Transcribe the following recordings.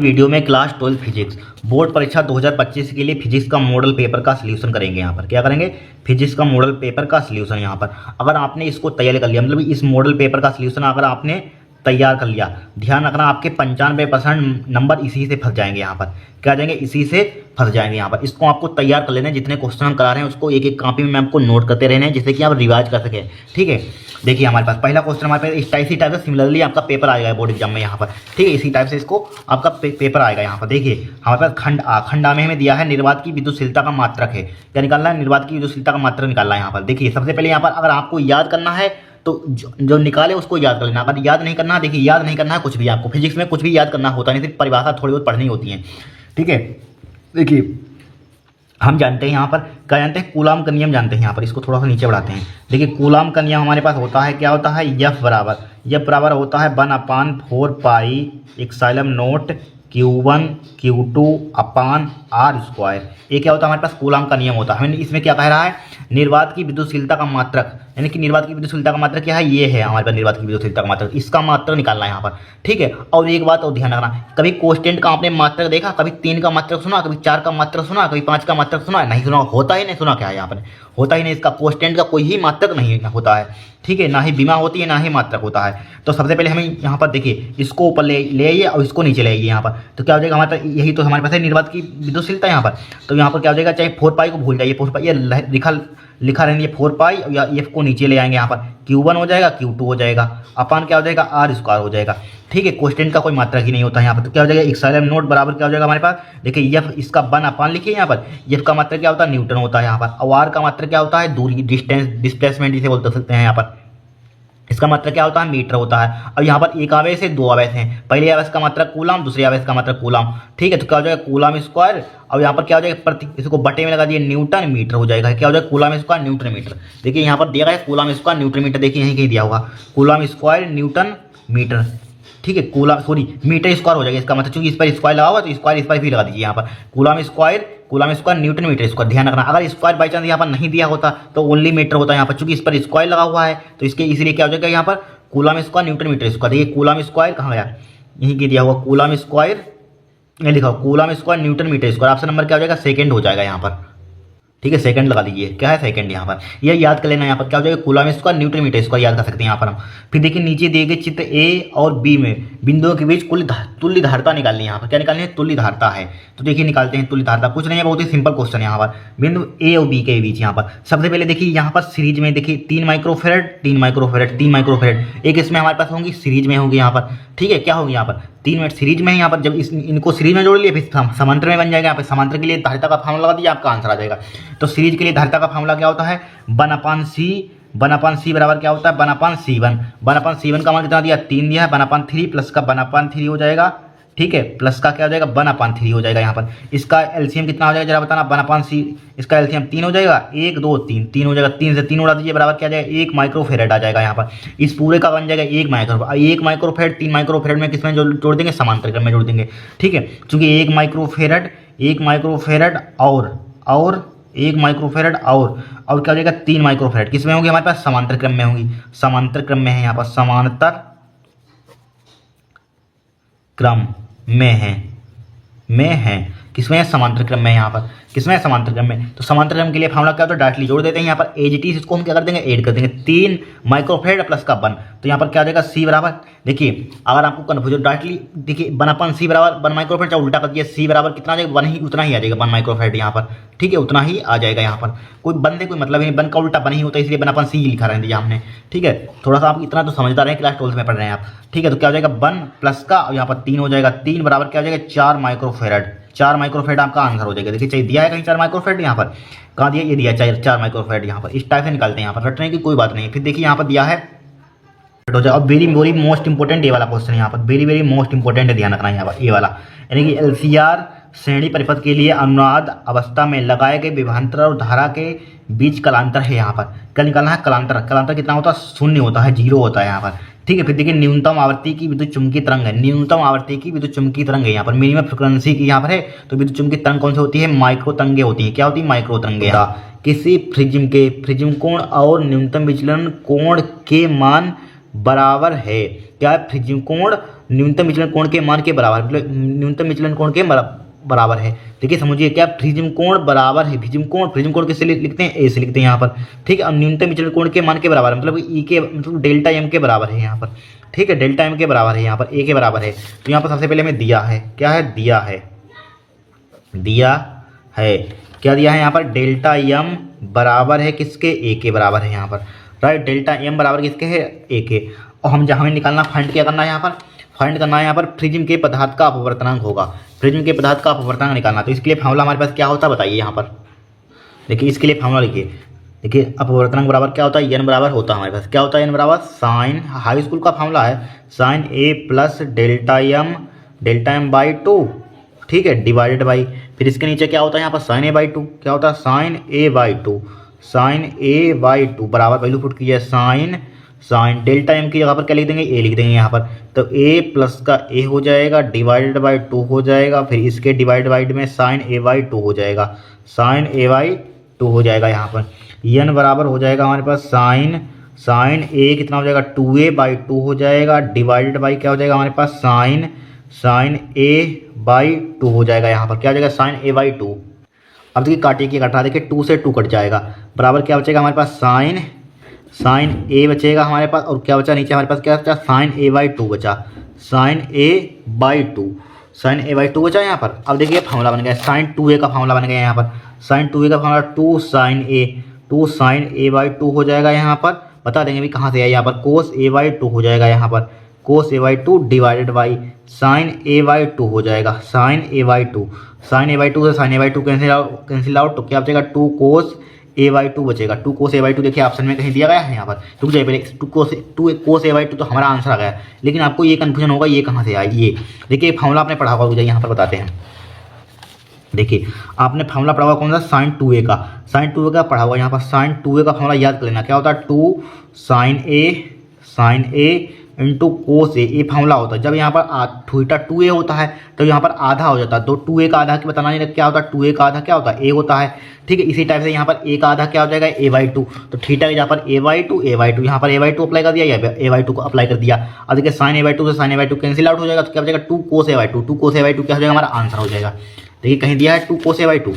Video में class 12 physics board परीक्षा 2025 के लिए फिजिक्स का मॉडल पेपर का सलूशन करेंगे। यहाँ पर क्या करेंगे? फिजिक्स का मॉडल पेपर का सलूशन। यहाँ पर अगर आपने इसको तैयार कर लिया, मतलब इस मॉडल पेपर का सलूशन अगर आपने तैयार कर लिया, ध्यान रखना आपके 95% नंबर इसी से फंस जाएंगे। यहाँ पर क्या जाएंगे? इसी से फंस जाएंगे। यहाँ पर इसको आपको तैयार कर लेना है। जितने क्वेश्चन हम करा रहे हैं उसको एक एक कॉपी में आपको नोट करते रहना है, जिससे कि आप रिवाइज कर सकें। ठीक है, देखिए हमारे पास पहला क्वेश्चन हमारे पास इसी टाइप से सिमिलरली आपका पेपर आएगा बोर्ड एग्जाम में। यहाँ पर ठीक है, इसी टाइप से इसको आपका पेपर आएगा। यहाँ पर देखिए हमारे पास खंड आ में हमें दिया है निर्वात की विद्युतशीलता का मात्रक है। क्या निकालना है? निर्वात की विद्युतशीलता का मात्रक निकालना है। यहाँ पर देखिए सबसे पहले यहाँ पर अगर आपको याद करना है तो जो निकाले उसको याद कर लेना। अगर याद नहीं करना है, देखिए याद नहीं करना है कुछ भी, आपको फिजिक्स में कुछ भी याद करना होता नहीं, सिर्फ परिभाषा थोड़ी बहुत पढ़नी होती है। ठीक है, देखिए हम जानते हैं यहाँ पर क्या जानते हैं? कूलाम का नियम जानते हैं। यहाँ पर इसको थोड़ा सा नीचे बढ़ाते हैं। देखिए कूलाम का नियम हमारे पास होता है, क्या होता है? एफ बराबर होता है 1/4 pi epsilon not Q1 Q2 upon r²। ये क्या होता है? हमारे पास कूलाम का नियम होता है। हमें इसमें क्या कह रहा है? निर्वात की विद्युतशीलता का मात्रक, यानी कि निर्वात की विद्युतशीलता का मात्रक क्या है? ये है हमारे पास निर्वात की विद्युतशीलता का मात्रक, इसका मात्रक निकालना है यहाँ पर। ठीक है, और एक बात और ध्यान रखना, कभी कोष्टेंट का आपने मात्रक देखा? कभी 3 का मात्रक सुना, कभी 4 का मात्रक सुना, कभी 5 का मात्रक सुना? नहीं सुना, होता ही नहीं। सुना क्या है? यहाँ पर होता ही नहीं, इसका कोष्टेंट का कोई ही मात्रक नहीं होता है। ठीक है, ना ही बीमा होती है, ना ही मात्रक होता है। तो सबसे पहले हमें यहाँ पर देखिए इसको ऊपर ले आइए और इसको नीचे ले आइए। यहाँ पर तो क्या हो जाएगा? हमारे पास यही तो हमारे पास है निर्वात की विद्युतशीलता। यहाँ पर तो यहाँ पर क्या हो जाएगा? चाहे 4 पाई को भूल जाइए, 4 पाई ये लिखा रहेंगे 4 पाई, या एफ को नीचे ले आएंगे। यहाँ पर Q1 हो जाएगा, Q2 हो जाएगा, अपान क्या हो जाएगा? r² हो जाएगा। ठीक है, कोष्टेंट का कोई मात्रक ही नहीं होता है यहाँ पर। तो क्या हो जाएगा? एप्सिलॉन नॉट बराबर क्या हो जाएगा हमारे पास? देखिए एफ इसका 1/, लिखिए यहाँ पर एफ का मात्रक क्या होता है? न्यूटन होता है यहाँ पर। और आर का मात्रक क्या होता है? दूरी, डिस्टेंस, डिस्प्लेसमेंट जिसे बोल सकते हैं यहाँ पर। इसका मात्रक क्या होता है? मीटर होता है। अब यहाँ पर एक आवेश है, 2 आवेश हैं। पहले आवेश का मात्रक कूलाम, दूसरे आवेश का मात्रक कूलाम। ठीक है, तो क्या हो जाएगा? Coulomb square. अब यहाँ पर क्या हो जाएगा? प्रति, इसको बटे में लगा दिए, न्यूटन मीटर हो जाएगा। क्या हो जाएगा? Coulomb square newton metre. देखिए यहाँ पर दिया गया है कूलाम स्क्वायर न्यूटन मीटर, देखिए यहीं कहीं दिया होगा कूलाम स्क्वायर न्यूटन मीटर। ठीक है, मीटर स्क्वायर हो जाएगा इसका मतलब, चूंकि इस पर स्क्वायर लगा हुआ तो स्क्वायर इस पर भी लगा दीजिए। यहाँ पर coulomb square newton metre square. ध्यान रखना, अगर स्क्वायर बाई चांस यहाँ पर नहीं दिया होता तो ओनली मीटर होता है। यहाँ पर चूंकि इस पर स्क्वायर लगा हुआ है तो इसके इसलिए क्या हो जाएगा? यहाँ पर coulomb square newton metre square. देखिए कूलाम स्क्वायर कहाँ गया? यहीं के दिया हुआ कूलाम स्क्वायर, ये लिखा coulomb square newton metre square. Option number क्या हो जाएगा? सेकंड हो जाएगा यहाँ पर। ठीक है, सेकंड लगा दीजिए, क्या है? सेकंड। यहाँ पर यह याद कर लेना। यहाँ पर क्या हो जाएगा? Coulomb square newton metre square याद कर सकते हैं यहाँ पर हम। फिर देखिए नीचे दिए गए चित्र ए और बी में बिंदुओं के बीच कुल तुल्य धारता निकालनी है। यहाँ पर क्या निकालनी है? तुल्य धारता है। तो देखिए निकालते हैं तुल्य धारता। कुछ नहीं है, बहुत ही सिंपल क्वेश्चन है। यहाँ पर बिंदु ए और बी के बीच यहाँ पर सबसे पहले देखिए यहाँ पर सीरीज में देखिए 3 माइक्रोफेरेड 3 माइक्रोफेरेड 3 माइक्रोफेरेड एक इसमें हमारे पास होंगी, सीरीज में होंगी यहाँ पर। ठीक है, क्या होगी? यहाँ पर 3 मिनट सीरीज में है। यहाँ पर जब इनको सीरीज में जोड़ लिए फिर समांतर में बन जाएगा। यहाँ पर समांतर के लिए धारिता का फार्मूला लगा दीजिए, आपका आंसर आ जाएगा। तो सीरीज के लिए धारिता का फार्मूला क्या होता है? 1/c बराबर क्या होता है? 1/c1। 1/c1 का मान कितना दिया? 3 दिया है। 1/3 प्लस का 1/3 हो जाएगा। ठीक है, प्लस का क्या हो जाएगा? 1/3 हो जाएगा। यहाँ पर इसका एलसीएम कितना हो जाएगा जरा बताना? 1/c इसका एलसीएम 3 हो जाएगा। 1 2 3 हो जाएगा। 3 से 3 उड़ा दीजिए, बराबर क्या आ जाएगा? 1 माइक्रोफेरेड आ जाएगा। यहाँ पर इस पूरे का बन जाएगा 1 माइक्रोफेरेड। 3 माइक्रोफेरेड में किसमें जोड़ देंगे? समांतर क्रम में जोड़ देंगे। ठीक है, चूंकि 1 माइक्रोफेरेड और 1 माइक्रोफेरेड और क्या हो जाएगा? 3 माइक्रोफेरेड किसमें होंगे? हमारे पास समांतर क्रम में होंगी। समांतर क्रम में है, यहाँ पर समांतर क्रम में है। किसमें है? समांतर क्रम में। यहाँ पर किसमें है? समांतर क्रम में। तो समांतर क्रम के लिए फार्मूला क्या होता है? डायरेक्टली जोड़ देते हैं। यहाँ पर एज इट इज इसको हम क्या कर देंगे? ऐड कर देंगे। 3 माइक्रोफेरेड प्लस का 1, तो यहाँ पर क्या आ जाएगा? सी बराबर, देखिए अगर आपको कन्फ्यूजन डायरेक्टली देखिए 1/c बराबर 1 माइक्रोफेरेड, चाहे उल्टा कर दिया, सी बराबर कितना आ जाएगा? 1 ही, उतना ही आ जाएगा 1 माइक्रोफेरेड यहाँ पर। ठीक है, उतना ही आ जाएगा। यहाँ पर कोई बंदे कोई मतलब नहीं, 1 का उल्टा 1 ही होता है, इसलिए 1/c ही लिखा रहने दिया हमने। ठीक है, थोड़ा सा आप इतना तो समझदार हैं, क्लास 12 में पढ़ रहे हैं आप। ठीक है, तो क्या हो जाएगा? 1 प्लस का और यहाँ पर 3 हो जाएगा। 3 बराबर क्या हो जाएगा? 4 माइक्रोफेरेड। 4 माइक्रोफेरेड आपका आंसर हो जाएगा। देखिए चाहिए दिया है कहीं 4 माइक्रोफेरेड, यहाँ पर कहाँ दिया? ये दिया 4 माइक्रोफेरेड। यहाँ पर इस टाइप से निकालते हैं, यहाँ पर रटने की कोई बात नहीं है। फिर देखिए यहाँ पर दिया है हो जाए। अब वेरी मोस्ट इंपोर्टेंट ये वाला क्वेश्चन है। यहाँ पर वेरी मोस्ट इंपोर्टेंट है, ध्यान रखना है यहाँ पर ये वाला, यानी कि एलसीआर श्रेणी परिपथ के लिए अनुनाद अवस्था में लगाए गए विभवांतर और धारा के बीच कलांतर है। यहाँ पर क्या निकालना है? कलांतर कितना होता है? 0 होता है, 0 होता है यहाँ पर। ठीक है, फिर देखिए न्यूनतम आवृत्ति की विद्युत चुम्बकीय तरंग है। न्यूनतम आवृत्ति की विद्युत चुम्बकीय तरंग है यहाँ पर। मिनिमम फ्रिक्वेंसी की यहाँ पर है, तो विद्युत चुम्बकीय तरंग कौन सी होती है? माइक्रो तरंगे होती है। क्या होती है? माइक्रो तरंगे। किसी प्रिज्म कोण और न्यूनतम विचलन कोण के मान बराबर है, क्या है, फ्रिजिंग कोण न्यूनतम विचलन कोण के मान के बराबर, मतलब न्यूनतम विचलन कोण के बराबर है। देखिए समझिए क्या फ्रिजिंग कोण बराबर है, फ्रिजिंग कोण किससे लिखते हैं, ए से लिखते हैं यहाँ पर, ठीक है। अब न्यूनतम विचलन कोण के मान के बराबर है, मतलब ई के मतलब डेल्टा एम के बराबर है यहाँ पर, ठीक है, डेल्टा एम के बराबर है यहाँ पर, ए के बराबर है। तो यहाँ पर सबसे पहले हमें दिया है, क्या है, दिया है क्या दिया है यहाँ पर, डेल्टा एम बराबर है किसके, ए के बराबर है यहाँ पर, राइट। डेल्टा एम बराबर किसके है, ए के। और हम जहाँ हमें निकालना फाइंड क्या करना है यहाँ पर, फाइंड करना है यहाँ पर फ्रिजिंग के पदार्थ का अपवर्तनांक होगा, फ्रिजिंग के पदार्थ का अपवर्तनांक निकालना। तो इसके लिए फार्मूला हमारे पास क्या होता है बताइए यहाँ पर, देखिए इसके लिए फार्मूला लिखिए, देखिए अपवर्तनांक बराबर क्या होता है, एन बराबर होता है हमारे पास, क्या होता है, एन बराबर साइन, हाई स्कूल का फार्मूला है, sine A plus delta M by 2, ठीक है, डिवाइडेड बाई, फिर इसके नीचे क्या होता है यहाँ पर साइन ए बाई 2, क्या होता है साइन ए बाई 2 बराबर वैल्यू पुट कीजिए, साइन डेल्टा एम की जगह पर क्या लिख देंगे, ए लिख देंगे यहाँ पर। तो ए प्लस का ए हो जाएगा, डिवाइडेड बाई 2 हो जाएगा, फिर इसके डिवाइड में साइन ए बाई 2 हो जाएगा, यहाँ पर। एन बराबर हो जाएगा हमारे पास साइन ए कितना हो जाएगा, 2a बाई 2 हो जाएगा, डिवाइडेड बाई क्या हो जाएगा हमारे पास साइन ए बाई 2 हो जाएगा यहाँ पर, क्या हो जाएगा, साइन ए बाई 2। अब देखिए काटिए कि कट रहा, देखिए 2 से 2 कट जाएगा, बराबर क्या बचेगा हमारे पास, साइन ए बचेगा हमारे पास, और क्या बचा नीचे हमारे पास, क्या बचा, साइन ए बाई 2 बचा, साइन ए बाई 2 बचा यहाँ पर। अब देखिए फार्मूला बन गया, साइन 2a का फार्मूला बन गया यहाँ पर, साइन 2a का फार्मूला 2 साइन ए बाई 2 हो जाएगा यहाँ पर, बता देंगे भी कहाँ से आया, यहाँ पर कोस ए बाई 2 हो जाएगा यहाँ पर, cos A by 2 divided by sine A by 2 हो जाएगा, साइन ए बाई 2 से sine A by 2 cancel out, तो क्या बचेगा, 2 कोस ए बाई 2 बचेगा, 2 कोस ए बाई 2 देखिए ऑप्शन में कहीं दिया गया है यहाँ पर, रुक जाइए पहले, 2 कोस ए बाई 2 तो हमारा आंसर आ गया, लेकिन आपको ये कन्फ्यूजन होगा ये कहाँ से आया, ये देखिए फार्मूला आपने पढ़ा होगा, रुक जाइए यहाँ पर बताते हैं। देखिए आपने फार्मूला पढ़ा हुआ कौन सा, साइन 2a का पढ़ा हुआ, यहाँ पर साइन 2a का फार्मूला याद कर लेना, क्या होता है, 2 साइन ए इंटू कोस ए, ये फार्मूला होता है। जब यहाँ पर थीटा 2a होता है तो यहाँ पर आधा हो जाता है, तो 2a का आधा बताना नहीं, क्या होता है 2a का आधा क्या होता है, a होता है, ठीक है। इसी टाइप से यहाँ पर a का आधा क्या हो जाएगा, a बाई 2, तो थीटा के यहाँ पर a बाई 2 यहाँ पर a बाई 2 अप्लाई कर दिया, या a बाई 2 को अप्लाई कर दिया। अब देखिए साइन ए बाई 2 से sine A by 2 cancel out हो जाएगा, तो क्या हो जाएगा, 2 कोस ए बाई 2 क्या हो जाएगा, हमारा आंसर हो जाएगा। देखिए कहीं दिया है 2 कोस ए बाई 2,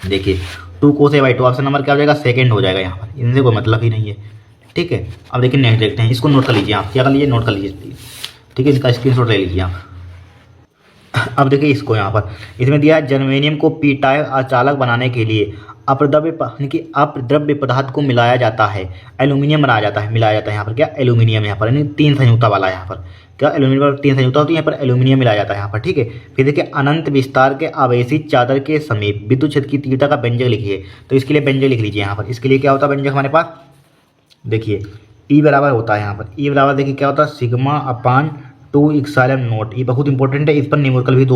देखिए 2 कोस ए बाई 2 ऑप्शन नंबर क्या हो जाएगा, सेकंड हो जाएगा यहाँ पर, इनसे कोई मतलब ही नहीं है, ठीक है। अब देखिए नेक्स्ट देखते हैं, इसको नोट कर लीजिए आप, क्या कर लीजिए, नोट कर लीजिए, ठीक है, इसका स्क्रीनशॉट ले लीजिए आप। अब देखिए इसको यहाँ पर, इसमें दिया है जर्मेनियम को पी टाइप अचालक बनाने के लिए अपद्रव्य पदार्थ को मिलाया जाता है, एल्यूमिनियम बनाया जाता है, मिलाया जाता है यहाँ पर, क्या एल्यूमिनियम, यहाँ पर यानी 3 संयुक्ता वाला, यहाँ पर क्या एल्यूमिनियम पर 3 संयुक्ता होती है, यहाँ पर एल्यूमिनियम मिलाया जाता है यहाँ पर, ठीक है। फिर देखिए अनंत विस्तार के आवेशित चादर के समीप विद्युत क्षेत्र की तीव्रता का व्यंजक लिखिए, तो इसके लिए व्यंजक लिख लीजिए यहाँ पर। इसके लिए क्या होता है व्यंजक हमारे पास, देखिए ई बराबर होता है यहाँ पर, ई बराबर देखिए क्या होता है, सिग्मा अपान 2 इप्सिलॉन नॉट। ये बहुत इंपॉर्टेंट है, इस पर न्यूमेरिकल भी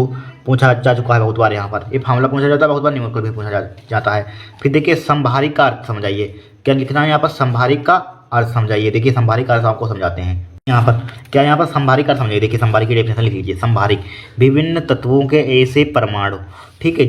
पूछा जा चुका है बहुत बार, यहाँ पर ये फार्मूला पूछा जाता है बहुत बार, न्यूमेरिकल भी पूछा जाता है। फिर देखिए संभारिक का अर्थ समझाइए, क्या लिखना है यहाँ पर, संभारिक का अर्थ समझाइए। देखिए संभारिक का अर्थ आपको समझाते हैं यहाँ पर, क्या यहाँ पर संभारिक का अर्थ समझाइए। देखिए संभारिक की डेफिनेशन लिख लीजिए, संभारिक विभिन्न तत्वों के ऐसे परमाणु, ठीक है,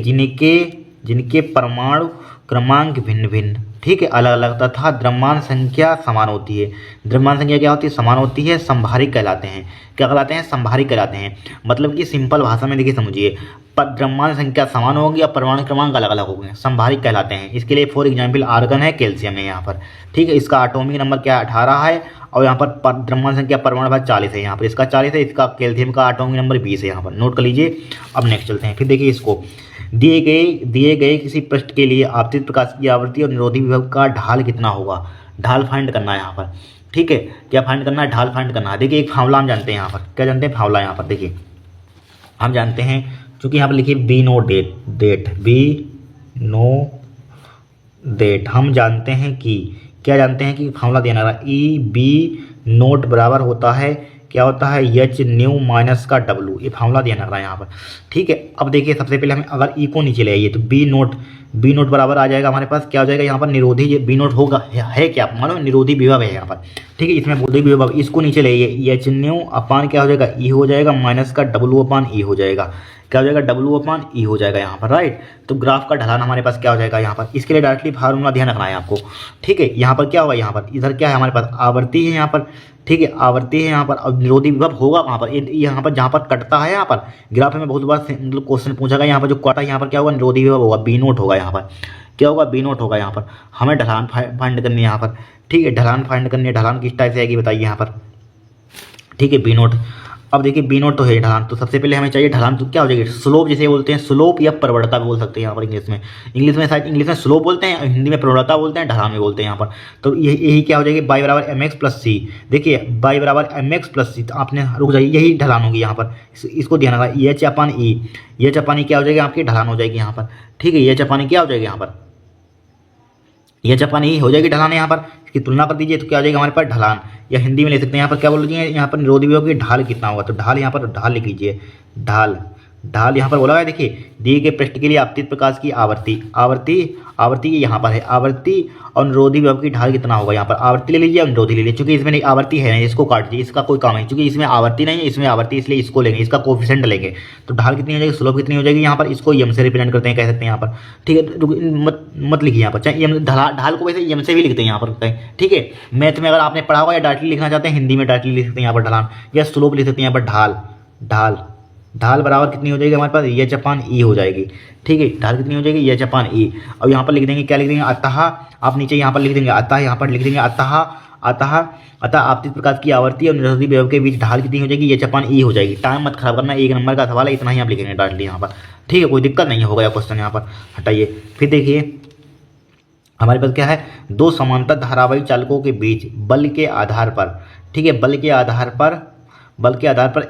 जिनके परमाणु क्रमांक भिन्न भिन्न, ठीक है, अलग अलग तथा द्रव्यमान संख्या समान होती है। द्रव्यमान संख्या क्या होती है, समान होती है, संभारिक कहलाते हैं। क्या कहलाते हैं, संभारिक कहलाते हैं। मतलब कि सिंपल भाषा में देखिए समझिए, द्रव्यमान संख्या समान होगी या परमाणु क्रमांक अलग अलग होंगे, संभारिक कहलाते हैं। इसके लिए फॉर एग्जाम्पल आर्गन है, कैल्शियम है यहाँ पर, ठीक है। इसका एटॉमिक नंबर क्या 18 है, और यहाँ पर द्रव्यमान संख्या परमाणु भाग 40 है, यहाँ पर इसका 40 है, इसका कैल्शियम का एटॉमिक नंबर 20 है, यहाँ पर नोट कर लीजिए। अब नेक्स्ट चलते हैं। फिर देखिए इसको, दिए गए किसी पृष्ठ के लिए आपतित प्रकाश की आवृत्ति और निरोधी विभव का ढाल कितना होगा, ढाल फाइंड करना है यहाँ पर, ठीक है। क्या फाइंड करना है, ढाल फाइंड करना है। देखिए एक फार्मूला हम जानते हैं यहाँ पर, क्या जानते हैं फार्मूला, यहाँ पर देखिए हम जानते हैं, चूंकि यहाँ पर लिखिए बी नो डेट, हम जानते हैं कि, क्या जानते हैं कि फार्मूला देना रहा, ई बी नोट बराबर होता है क्या होता है एच न्यू माइनस का डब्लू, ये फार्मूला दिया रहा है यहाँ पर। ठीक है, अब देखिए सबसे पहले हमें अगर ई को नीचे ले आइए तो बी नोट बराबर आ जाएगा हमारे पास, क्या हो जाएगा यहाँ पर निरोधी, ये बी नोट होगा है क्या मानो निरोधी विभव है यहाँ पर। ठीक है, इसमें विरोधी विभव, इसको नीचे ले आइए, एच न्यू अपान क्या हो जाएगा ई हो जाएगा माइनस का डब्लू अपान ई हो जाएगा, क्या हो जाएगा डब्लू अपान ई हो जाएगा यहाँ पर, राइट। तो ग्राफ का ढलान हमारे पास क्या हो जाएगा यहाँ पर, इसके लिए डायरेक्टली फार्मूला ध्यान रखना है आपको। ठीक है, यहाँ पर क्या होगा, यहाँ पर इधर क्या है हमारे पास आवर्ती है यहाँ पर। ठीक है, आवर्ती है यहाँ पर, और निरोधी विभव होगा वहाँ पर, यहाँ पर जहाँ पर कटता है यहाँ पर ग्राफ में बहुत बार मतलब क्वेश्चन पूछा गया, यहाँ पर जो कटा यहाँ पर क्या होगा निरोधी विभव होगा, बी नोट होगा यहाँ पर, क्या होगा बी नोट होगा यहाँ पर। हमें ढलान फाइंड करनी है यहाँ पर। ठीक है, ढलान फाइंड करनी है, ढलान किस टाइप से आएगी बताइए यहाँ पर। ठीक है, बी नोट, अब देखिए बी नोट तो है ढलान, तो सबसे पहले हमें चाहिए ढलान, तो क्या हो जाएगी स्लोप जिसे बोलते हैं, स्लोप या प्रवणता भी बोल सकते हैं यहाँ पर इंग्लिश में शायद इंग्लिश में स्लोप बोलते हैं, हिंदी में प्रवणता बोलते हैं, ढलान में बोलते हैं यहाँ पर। तो यही क्या हो जाएगी बाई बराबर एम एक्स प्लस सी, देखिए बाई बराबर एम एक्स प्लस सी, तो आपने रुक जाइए यही ढलान होगी यहाँ पर, इसको ध्यान रखा, एच अपान ई, एच अपान ई क्या हो जाएगी आपकी ढलान हो जाएगी यहाँ पर। ठीक है, एच अपान ई क्या हो जाएगी यहाँ पर, एच अपान ई हो जाएगी ढलान यहाँ पर, इसकी तुलना कर दीजिए तो क्या हो जाएगा हमारे पास ढलान, या हिंदी में ले सकते हैं यहाँ पर क्या बोल लीजिए, यहाँ पर निरोधी विभव की ढाल कितना होगा, तो ढाल यहाँ पर ढाल लिख लीजिए, ढाल यहाँ पर बोला है, देखिए दिए गए पृष्ठ के लिए आपतित प्रकाश की आवर्ती यहाँ पर है आवर्ती, और निरोधी विभव की ढाल कितना होगा यहाँ पर, आवर्ती ले लीजिए और निरोधी ले लीजिए, क्योंकि इसमें नहीं आवर्ती है नहीं, इसको काट दीजिए, इसका कोई काम नहीं, क्योंकि इसमें आवर्ती नहीं है, इसमें आवर्ती, इसलिए इसको लेंगे, इसका कोफिशिएंट लेंगे। तो ढाल कितनी हो जाएगी, स्लोप कितनी हो जाएगी यहाँ पर, इसको एम से रिप्रेजेंट करते हैं, कह सकते हैं यहाँ पर। ठीक है, मत लिखिए यहाँ पर, चाहे एम ढाल को वैसे एम से भी लिखते हैं यहाँ पर कहीं। ठीक है, मैथ में अगर आपने पढ़ा होगा या डायरेक्टली लिखना चाहते हैं हिंदी में डायरेक्टली लिख सकते हैं यहाँ पर ढलान, या स्लोप लिख सकते हैं यहाँ पर ढाल बराबर कितनी हो जाएगी हमारे पास, एच अपान ई हो जाएगी। ठीक है, ढाल कितनी हो जाएगी, एच अपान ई। अब यहाँ पर लिख देंगे, क्या लिख देंगे, अतः, आप नीचे यहाँ पर लिख देंगे अतः, यहाँ पर लिख देंगे अतः आपतित प्रकाश की आवर्ती और निरोधी विभव के बीच ढाल कितनी हो जाएगी, एच अपान ई हो जाएगी। टाइम मत खराब करना, 1 नंबर का सवाल है, इतना ही आप लिखेंगे डायरेक्टली यहाँ पर। ठीक है, कोई दिक्कत नहीं होगा, क्वेश्चन यहाँ पर हटाइए। फिर देखिए हमारे पास क्या है, दो समांतर धारावाही चालकों के बीच बल के आधार पर, ठीक है, बल के आधार पर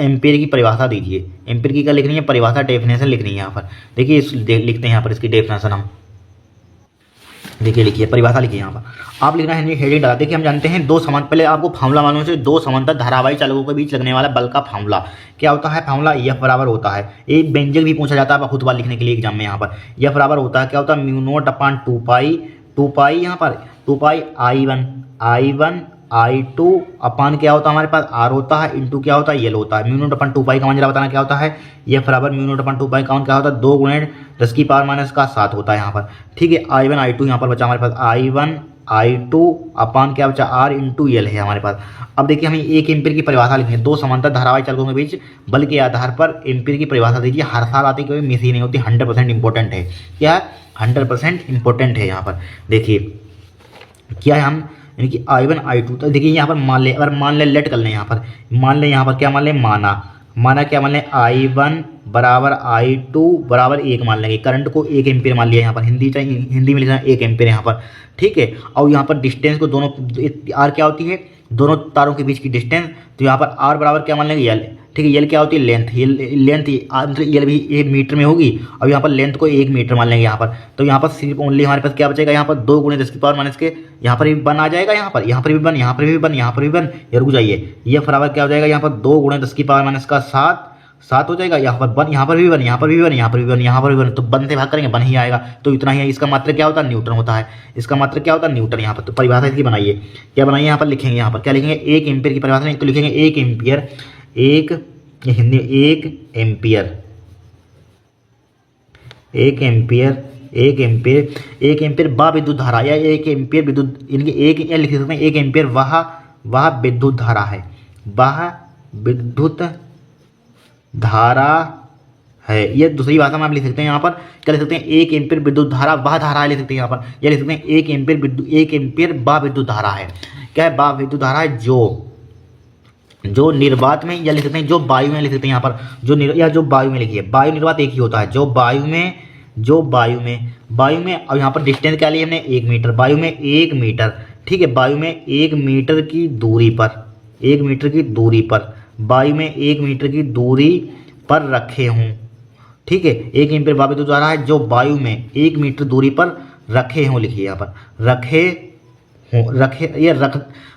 एम्पीयर की परिभाषा दीजिए। एम्पीयर की क्या लिखनी है, परिभाषा डेफिनेशन लिखनी है यहाँ पर। देखिए लिखते हैं यहाँ पर इसकी डेफिनेशन हम, देखिए लिखिए परिभाषा लिखिए यहाँ पर, आप लिखना है हेडिंग डाला। देखिए हम जानते हैं पहले आपको फार्मूला मालूम है, दो समांतर धारावाही चालकों के बीच लगने वाला बल का फार्मूला क्या होता है, फार्मूला एफ बराबर होता है, एक व्यंजक भी पूछा जाता है बहुत बार लिखने के लिए एग्जाम में। यहाँ पर एफ बराबर होता है क्या होता है, म्यू नोट अपान 2 पाई यहाँ पर 2 पाई I1 I2 अपान क्या होता है हमारे पास आर होता है, इंटू क्या होता है यल होता है। म्यू नोट अपन 2 पाई का मान जरा बताना क्या होता है, एफ बराबर म्यू नोट अपन 2 पाई का मान क्या होता है, 2 गुणे 10 की पावर माइनस का 7 होता है यहाँ पर। ठीक है, I1 I2 यहाँ पर बचा हमारे पास I1 I2 अपान क्या बचा आर इंटू यल है हमारे पास। अब देखिए हमें एक एम्पीयर की परिभाषा लिखनी है, दो समांतर धारावाही चालकों के बीच बल के आधार पर एम्पीयर की परिभाषा दीजिए। हर साल आती कोई मिस ही नहीं होती, 100% इंपॉर्टेंट है। क्या है, 100% इंपॉर्टेंट है यहाँ पर। देखिए क्या है, हम यानी कि I1 I2, तो देखिए यहाँ पर मान ले, अगर मान ले लेट कर लें यहाँ पर, मान ले यहाँ पर क्या मान ले, माना क्या मान लें, I1 बराबर I2 बराबर 1 मान लेंगे। करंट को 1 एम्पीयर मान लिया यहाँ पर, हिंदी में लिखना 1 एम्पीयर यहाँ पर। ठीक है, और यहाँ पर डिस्टेंस को दोनों आर क्या होती है, दोनों तारों के बीच की डिस्टेंस, तो यहाँ पर आर बराबर क्या मान लेंगे यल। ठीक है, यल क्या होती है, लेंथ यल भी 1 मीटर में होगी, और यहाँ पर लेंथ को 1 मीटर मान लेंगे यहाँ पर। तो यहाँ पर सिर्फ ओनली हमारे पास क्या बचेगा, यहाँ पर 2 गुणे 10 की पावर माइनस के, यहाँ पर भी 1 आ जाएगा, यहाँ पर भी 1, यहाँ पर भी 1, यहाँ पर भी 1, ये रुक जाइए, ये बराबर क्या हो जाएगा, यहाँ पर 2 गुणे 10 की पावर माइनस का 7 हो जाएगा। यहाँ पर 1, यहाँ पर भी 1, यहाँ पर भी 1, यहाँ पर भी 1, यहाँ पर भी 1, तो 1 से भाग करेंगे 1 ही आएगा। तो इतना ही है, इसका मात्रक क्या होता है, न्यूटन होता है। इसका मात्रक क्या होता है, न्यूटन। यहाँ पर तो परिभाषा इसकी बनाइए, क्या बनाइए, यहाँ पर लिखेंगे, यहाँ पर क्या लिखेंगे, 1 एम्पीयर की परिभाषा नहीं तो लिखेंगे 1 एम्पीयर, हिंदी 1 एम्पीयर बा विद्युत धारा, या 1 एम्पीयर विद्युत, इनकी एक या लिख सकते हैं 1 एम्पीयर वह विद्युत धारा है, वह विद्युत धारा है। ये दूसरी भाषा में आप लिख सकते हैं, यहाँ पर क्या लिख सकते हैं, 1 एम्पीयर विद्युत धारा वह धारा है, लिख सकते हैं यहाँ पर, या लिख सकते हैं 1 एम्पीयर बा विद्युत धारा है। क्या है, बा विद्युत धारा है जो निर्वात में, या लिख सकते हैं जो वायु में, लिख सकते हैं यहाँ पर जो वायु में लिखिए, वायु निर्वात एक ही होता है, जो वायु में, और यहाँ पर डिस्टेंस क्या लिया हमने 1 मीटर, वायु में 1 मीटर। ठीक है, वायु में 1 मीटर की दूरी पर, वायु में 1 मीटर की दूरी पर रखे हों। ठीक है, 1 एम्पीयर बा विद्युत धारा है जो वायु में 1 मीटर दूरी पर रखे हों, लिखिए यहाँ पर रखे हो रखे, ये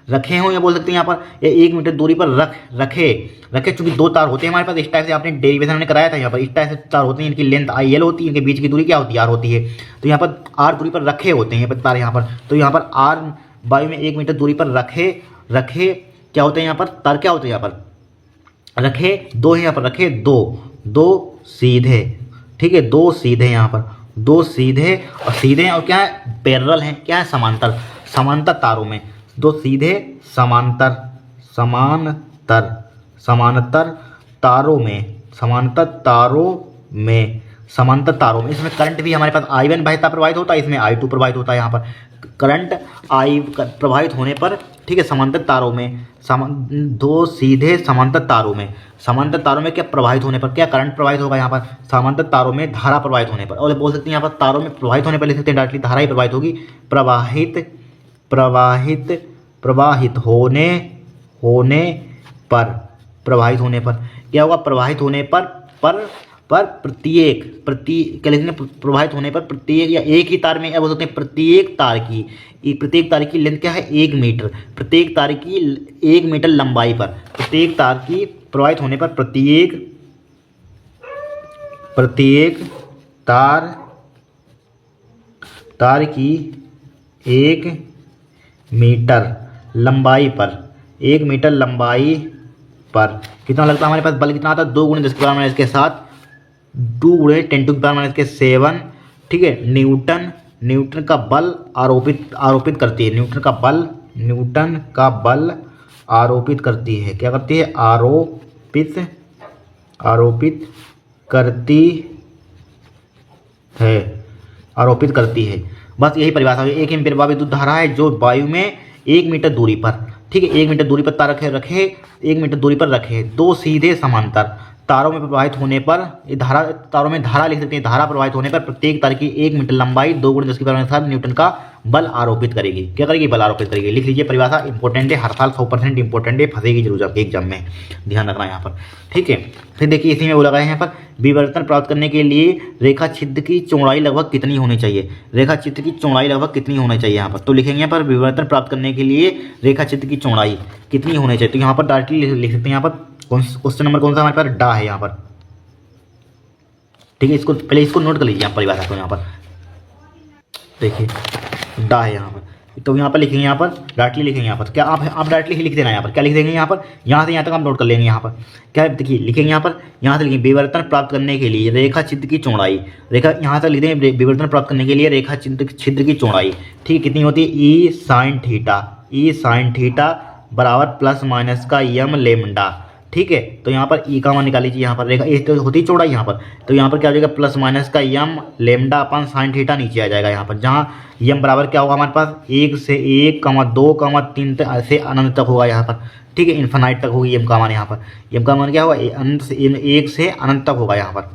रखे हों या बोल सकते हैं यहाँ पर, ये 1 मीटर दूरी पर रखे चूंकि 2 तार होते हैं हमारे पास। इस टाइप से आपने डेरिवेशन हमने कराया था यहाँ पर। इस टाइप से तार होते हैं, इनकी लेंथ आई एल होती है, इनके बीच की दूरी क्या होती है, आर होती है। तो यहाँ पर आर दूरी पर रखे होते हैं तार यहाँ पर। तो यहाँ पर आर वायु में 1 मीटर दूरी पर रखे क्या होते हैं यहाँ पर, तार क्या होते हैं यहाँ पर, रखे 2 है यहाँ पर, रखे 2 सीधे, ठीक है, 2 सीधे यहाँ पर, 2 सीधे और सीधे और क्या है, पैरेलल है, क्या है, समांतर तारों में, 2 सीधे समांतर तारों में इसमें करंट भी हमारे पास I1 बहता प्रवाहित होता है, इसमें I2 प्रवाहित होता है। यहाँ पर करंट I प्रवाहित होने पर, ठीक है, समांतर तारों में 2 सीधे समांतर तारों में क्या प्रवाहित होने पर क्या करंट प्रवाहित होगा यहाँ पर, समांतर तारों में धारा प्रवाहित होने पर। और बोल सकते हैं यहाँ पर तारों में प्रवाहित होने पर लिख सकते हैं डायरेक्टली, धारा ही प्रवाहित होगी। प्रवाहित होने पर क्या होगा, प्रवाहित होने पर प्रत्येक क्या लिखेंगे, प्रवाहित होने पर प्रत्येक या एक ही तार में, या बोल सकते हैं प्रत्येक तार की लेंथ क्या है, 1 मीटर, प्रत्येक तार की 1 मीटर लंबाई पर, प्रत्येक तार की प्रवाहित होने पर प्रत्येक तार की 1 मीटर लंबाई पर कितना लगता है हमारे पास, बल कितना आता है, 2 × 10⁻⁻⁷ के साथ 2 × 10⁻⁷ ठीक है, न्यूटन का बल आरोपित करती है, न्यूटन का बल आरोपित करती है, क्या करती है, आरोपित करती है। बस यही परिभाषा है। 1 एम्पीयर विद्युत धारा है जो वायु में 1 मीटर दूरी पर, ठीक है, 1 मीटर दूरी पर तार रखे 1 मीटर दूरी पर रखे 2 सीधे समांतर तारों में प्रवाहित होने पर, ये धारा, तारों में धारा लिख सकते हैं, धारा प्रवाहित होने पर प्रत्येक तार की 1 मीटर लंबाई 2 × 10⁻⁷ न्यूटन का बल आरोपित करेगी। क्या करेगी, बल आरोपित करेगी। लिख लीजिए परिभाषा, इंपॉर्टेंट है, हर साल 100% इंपॉर्टेंट है, फंसेगी जरूर आपके एग्जाम में, ध्यान रखना यहाँ पर, ठीक है। फिर देखिए इसी में बोला गया है यहाँ पर, विवर्तन प्राप्त करने के लिए रेखा छिद्र की चौड़ाई लगभग कितनी होनी चाहिए, रेखा छिद्र की चौड़ाई लगभग कितनी होनी चाहिए यहाँ पर। तो लिखेंगे यहाँ पर विवर्तन प्राप्त करने के लिए रेखा छिद्र की चौड़ाई कितनी होनी चाहिए। तो यहाँ पर डायरेक्टली लिख सकते हैं, यहाँ पर क्वेश्चन नंबर कौन सा हमारे पास, डा है यहाँ पर, ठीक है। इसको पहले इसको नोट कर लीजिए आप परिभाषा को, यहाँ पर देखिए डा है यहाँ पर। तो यहाँ पर लिखेंगे, यहाँ पर डायरेक्टली लिखेंगे, यहाँ पर क्या आप डायरेक्टली ही लिख देना, यहाँ पर क्या लिख देंगे, यहाँ पर यहाँ से यहाँ तक हम नोट कर लेंगे। यहाँ पर क्या देखिए लिखेंगे, यहाँ से लिखेंगे विवर्तन प्राप्त करने के लिए रेखा छिद्र की चौड़ाई, रेखा यहाँ से लिख देंगे विवर्तन प्राप्त करने के लिए रेखा छिद्र की चौड़ाई, ठीक है, कितनी होती है, ई साइन थीटा बराबर ± का यम लेमडा, ठीक है। तो यहाँ पर ई का मान निकाल लीजिए, यहाँ पर रेखा ये तो होती चौड़ाई यहाँ पर, तो यहाँ पर क्या हो जाएगा, ± का यम लेमडा अपन साइन थीटा नीचे आ जाएगा यहाँ पर, जहाँ यम बराबर क्या होगा हमारे पास 1 से 1, 2, 3 से अनंत तक होगा यहाँ पर, ठीक है, इन्फिनाइट तक होगी यम का मान। यहाँ पर यम का मान क्या होगा, अनंत से 1 से अनंत तक होगा यहाँ पर,